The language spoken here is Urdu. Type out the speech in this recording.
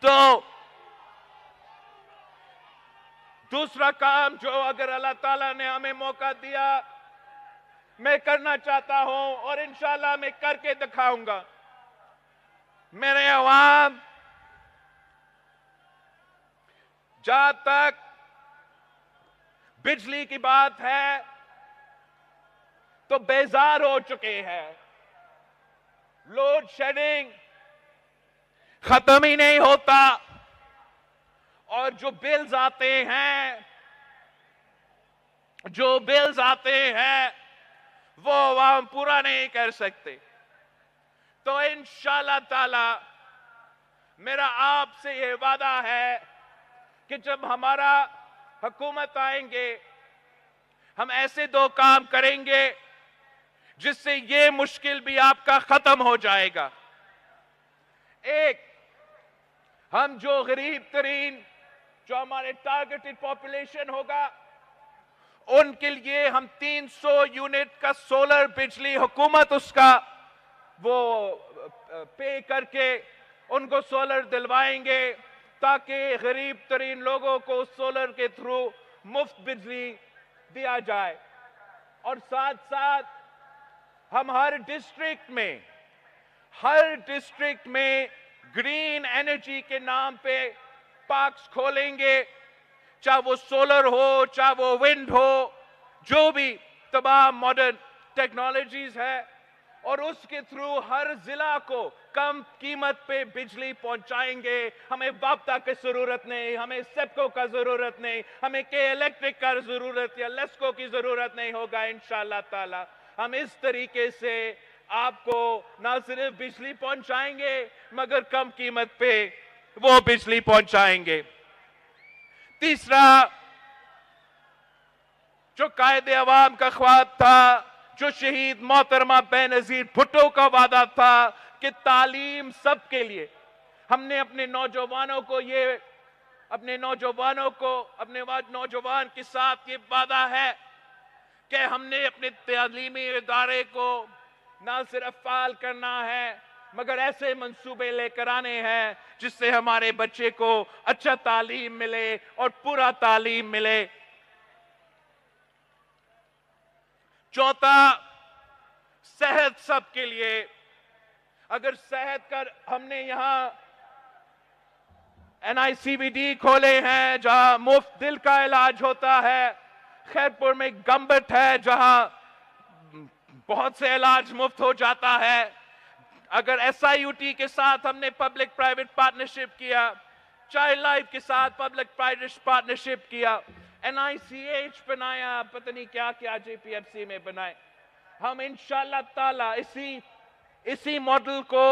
تو دوسرا کام جو اگر اللہ تعالیٰ نے ہمیں موقع دیا میں کرنا چاہتا ہوں اور انشاءاللہ میں کر کے دکھاؤں گا. میرے عوام، جہاں تک بجلی کی بات ہے تو بیزار ہو چکے ہیں. لوڈ شیڈنگ ختم ہی نہیں ہوتا اور جو بلز آتے ہیں وہ عوام پورا نہیں کر سکتے. تو انشاءاللہ تعالی میرا آپ سے یہ وعدہ ہے کہ جب ہمارا حکومت آئیں گے ہم ایسے 2 کام کریں گے جس سے یہ مشکل بھی آپ کا ختم ہو جائے گا. ایک، ہم جو غریب ترین جو ہمارے ٹارگیٹڈ پاپولیشن ہوگا ان کے لیے ہم 300 یونٹ کا سولر بجلی حکومت اس کا وہ پے کر کے ان کو سولر دلوائیں گے تاکہ غریب ترین لوگوں کو سولر کے تھرو مفت بجلی دیا جائے. اور ساتھ ساتھ ہم ہر ڈسٹرکٹ میں گرین انرجی کے نام پہ پارکس کھولیں گے، چاہے وہ سولر ہو چاہے وہ ونڈ ہو، جو بھی تمام ماڈرن ٹیکنالوجیز ہے، اور اس کے تھرو ہر ضلع کو کم قیمت پہ بجلی پہنچائیں گے. ہمیں باپتا کی ضرورت نہیں، ہمیں سیپکو کا ضرورت نہیں، ہمیں کے الیکٹرک کا ضرورت یا لیسکو کی ضرورت نہیں ہوگا. انشاءاللہ تعالی ہم اس طریقے سے آپ کو نہ صرف بجلی پہنچائیں گے مگر کم قیمت پہ وہ بجلی پہنچائیں گے. تیسرا، جو قائد عوام کا خواب تھا، جو شہید محترمہ بے نظیر بھٹو کا وعدہ تھا کہ تعلیم سب کے لیے، ہم نے اپنے نوجوانوں کے ساتھ یہ وعدہ ہے کہ ہم نے اپنے تعلیمی ادارے کو نہ صرف فعال کرنا ہے مگر ایسے منصوبے لے کر آنے ہیں جس سے ہمارے بچے کو اچھا تعلیم ملے اور پورا تعلیم ملے. چوتھا، صحت سب کے لیے. اگر صحت کا ہم نے یہاں NICVD کھولے ہیں جہاں مفت دل کا علاج ہوتا ہے، خیرپور میں گمبٹ ہے جہاں بہت سے علاج مفت ہو جاتا ہے. اگر SIUT کے ساتھ ہم نے پبلک پرائیویٹ پارٹنرشپ کیا، چائلڈ لائف کے ساتھ پبلک پرائیویٹ پارٹنرشپ کیا، NICH بنایا، پتہ نہیں کیا کیا JPFC میں بنائے، ہم انشاءاللہ تعالی اسی ماڈل کو